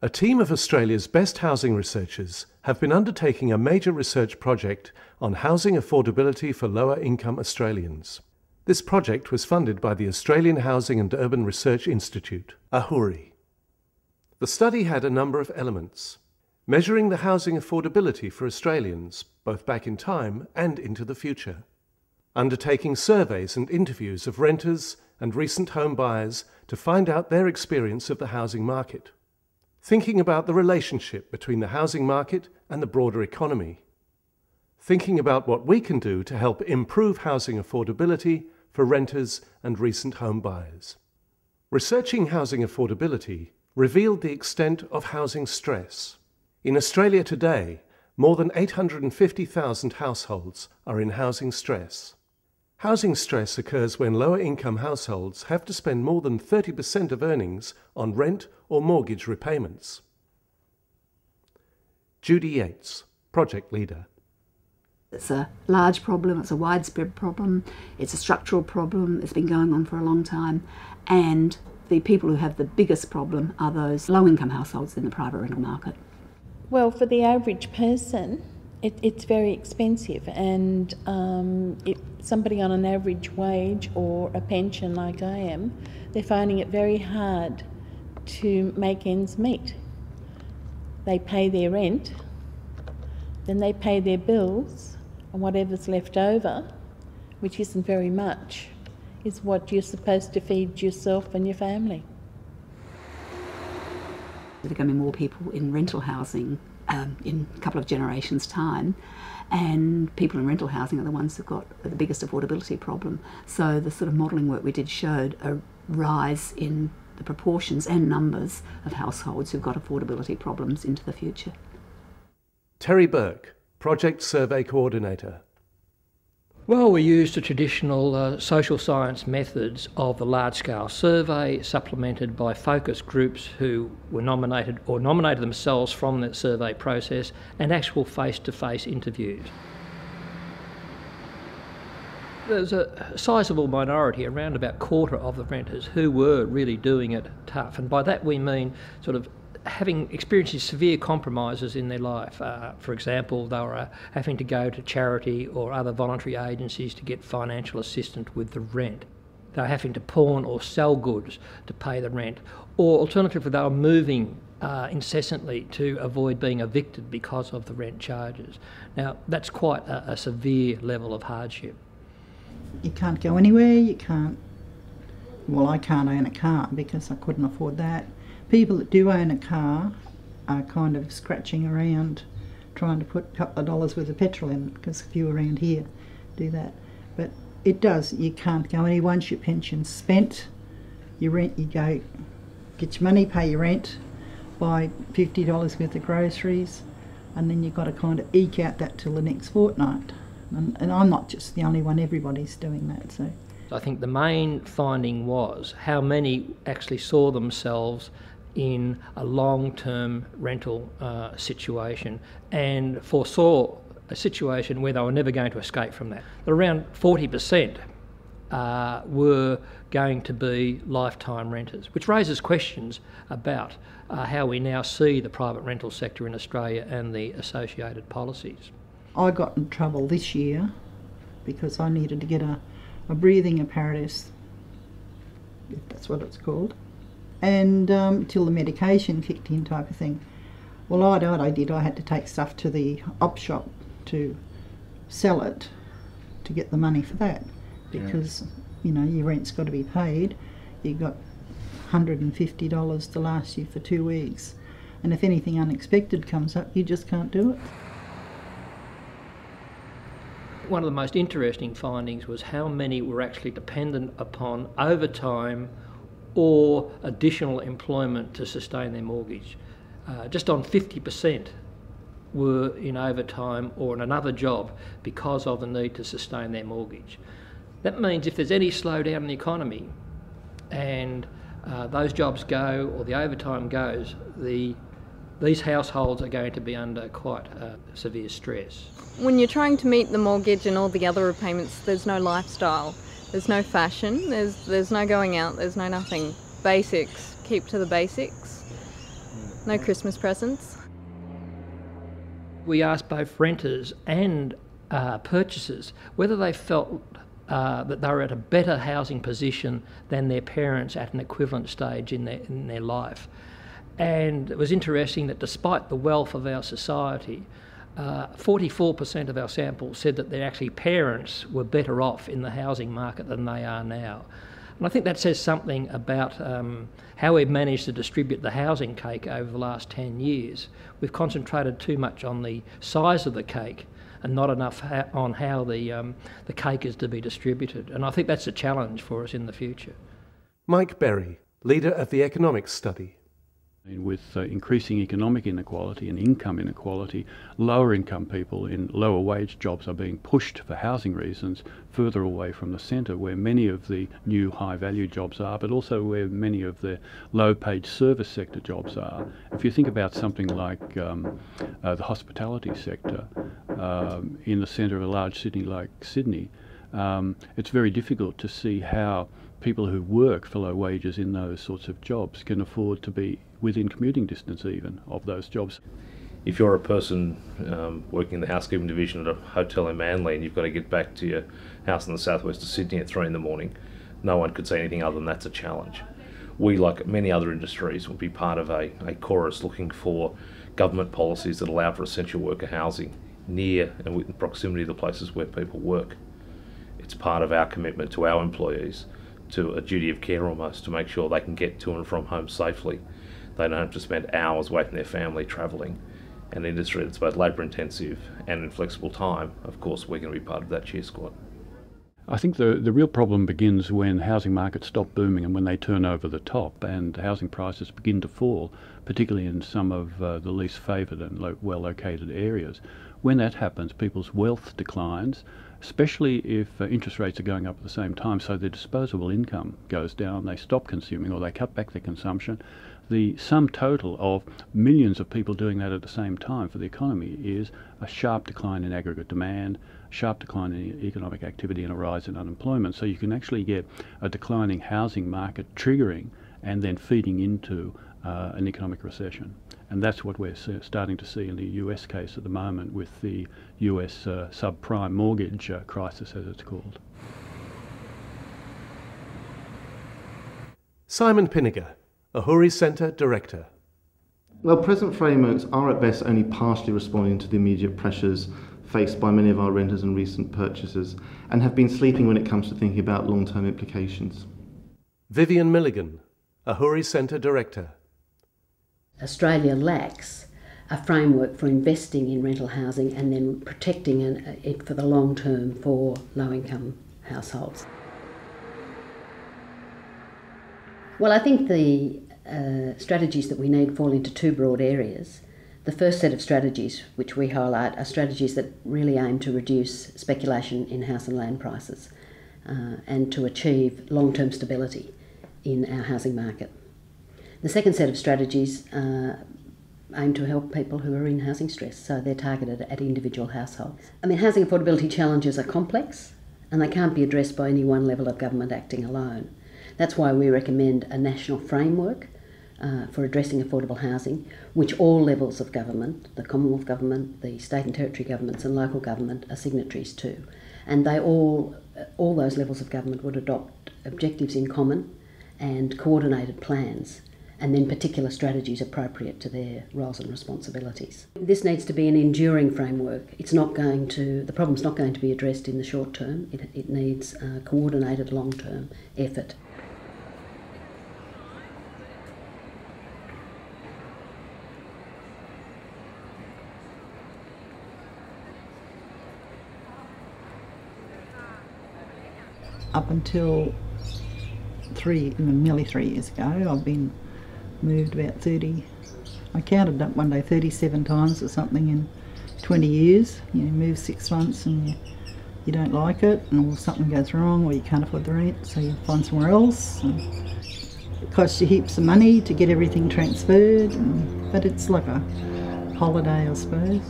A team of Australia's best housing researchers have been undertaking a major research project on housing affordability for lower-income Australians. This project was funded by the Australian Housing and Urban Research Institute, AHURI. The study had a number of elements, measuring the housing affordability for Australians, both back in time and into the future, undertaking surveys and interviews of renters and recent home buyers to find out their experience of the housing market, thinking about the relationship between the housing market and the broader economy, thinking about what we can do to help improve housing affordability for renters and recent home buyers. Researching housing affordability revealed the extent of housing stress. In Australia today, more than 850,000 households are in housing stress. Housing stress occurs when lower-income households have to spend more than 30% of earnings on rent or mortgage repayments. Judy Yates, project leader. It's a large problem, it's a widespread problem, it's a structural problem, it's been going on for a long time, and the people who have the biggest problem are those low-income households in the private rental market. Well, for the average person, it's very expensive, and if somebody on an average wage or a pension like I am, they're finding it very hard to make ends meet. They pay their rent, then they pay their bills, and whatever's left over, which isn't very much, is what you're supposed to feed yourself and your family. There are going to be more people in rental housing in a couple of generations' time, and people in rental housing are the ones who've got the biggest affordability problem. So the sort of modelling work we did showed a rise in the proportions and numbers of households who've got affordability problems into the future. Terry Burke, project survey coordinator. Well, we used the traditional social science methods of the large-scale survey, supplemented by focus groups who were nominated or nominated themselves from the survey process, and actual face-to-face interviews. There's a sizable minority, around about a quarter of the renters, who were really doing it tough, and by that we mean sort of having experienced severe compromises in their life. For example, they were having to go to charity or other voluntary agencies to get financial assistance with the rent. They were having to pawn or sell goods to pay the rent, or alternatively they were moving incessantly to avoid being evicted because of the rent charges. Now that's quite a severe level of hardship. You can't go anywhere, you can't, well, I can't own a car because I couldn't afford that. People that do own a car are kind of scratching around trying to put a couple of dollars worth of petrol in, because a few around here do that. But it does, you can't go anywhere. Once your pension's spent, your rent, you go get your money, pay your rent, buy $50 worth of groceries, and then you've got to kind of eke out that till the next fortnight. And I'm not just the only one, everybody's doing that. So I think the main finding was how many actually saw themselves in a long-term rental situation and foresaw a situation where they were never going to escape from that. Around 40% were going to be lifetime renters, which raises questions about how we now see the private rental sector in Australia and the associated policies. I got in trouble this year because I needed to get a breathing apparatus, if that's what it's called, and till the medication kicked in type of thing. Well, I had to take stuff to the op shop to sell it to get the money for that, because you know your rent's got to be paid. You've got $150 to last you for 2 weeks, and if anything unexpected comes up, you just can't do it. One of the most interesting findings was how many were actually dependent upon overtime or additional employment to sustain their mortgage. Just on 50% were in overtime or in another job because of the need to sustain their mortgage. That means if there's any slowdown in the economy and those jobs go or the overtime goes, these households are going to be under quite severe stress. When you're trying to meet the mortgage and all the other repayments, there's no lifestyle, there's no fashion, there's no going out, there's no nothing. Basics, keep to the basics. No Christmas presents. We asked both renters and purchasers whether they felt that they were at a better housing position than their parents at an equivalent stage in their life. And it was interesting that despite the wealth of our society, 44% of our sample said that their actually parents were better off in the housing market than they are now. And I think that says something about how we've managed to distribute the housing cake over the last 10 years. We've concentrated too much on the size of the cake and not enough on how the cake is to be distributed. And I think that's a challenge for us in the future. Mike Berry, leader of the economics study. With increasing economic inequality and income inequality, lower income people in lower wage jobs are being pushed for housing reasons further away from the centre where many of the new high value jobs are, but also where many of the low paid service sector jobs are. If you think about something like the hospitality sector in the centre of a large city like Sydney, it's very difficult to see how people who work for low wages in those sorts of jobs can afford to be within commuting distance even of those jobs. If you're a person working in the housekeeping division at a hotel in Manly and you've got to get back to your house in the southwest of Sydney at 3 in the morning, no one could say anything other than that's a challenge. We, like many other industries, will be part of a chorus looking for government policies that allow for essential worker housing near and within proximity to the places where people work. It's part of our commitment to our employees, to a duty of care almost, to make sure they can get to and from home safely. They don't have to spend hours away from their family travelling. An industry that's both labour intensive and in flexible time, of course we're going to be part of that cheer squad. I think the real problem begins when housing markets stop booming and when they turn over the top and housing prices begin to fall, particularly in some of the least favoured and well-located areas. When that happens, people's wealth declines, especially if interest rates are going up at the same time, so their disposable income goes down, they stop consuming or they cut back their consumption. The sum total of millions of people doing that at the same time for the economy is a sharp decline in aggregate demand, sharp decline in economic activity and a rise in unemployment. So you can actually get a declining housing market triggering and then feeding into an economic recession. And that's what we're starting to see in the US case at the moment with the US subprime mortgage crisis, as it's called. Simon Pinniger, AHURI Centre Director. Well, present frameworks are at best only partially responding to the immediate pressures faced by many of our renters and recent purchasers, and have been sleeping when it comes to thinking about long-term implications. Vivian Milligan, AHURI Centre Director. Australia lacks a framework for investing in rental housing and then protecting it for the long term for low-income households. Well, I think the strategies that we need fall into two broad areas. The first set of strategies which we highlight are strategies that really aim to reduce speculation in house and land prices and to achieve long-term stability in our housing market. The second set of strategies aim to help people who are in housing stress, so they're targeted at individual households. I mean, housing affordability challenges are complex and they can't be addressed by any one level of government acting alone. That's why we recommend a national framework for addressing affordable housing, which all levels of government, the Commonwealth Government, the state and territory governments and local government are signatories to. And they all those levels of government would adopt objectives in common and coordinated plans, and then particular strategies appropriate to their roles and responsibilities. This needs to be an enduring framework. The problem's not going to be addressed in the short term. It needs a coordinated long-term effort. Up until nearly 3 years ago, I've been moved about 30, I counted up one day 37 times or something in 20 years. You move 6 months and you don't like it, or something goes wrong, or you can't afford the rent, so you find somewhere else. And it costs you heaps of money to get everything transferred, but it's like a holiday, I suppose.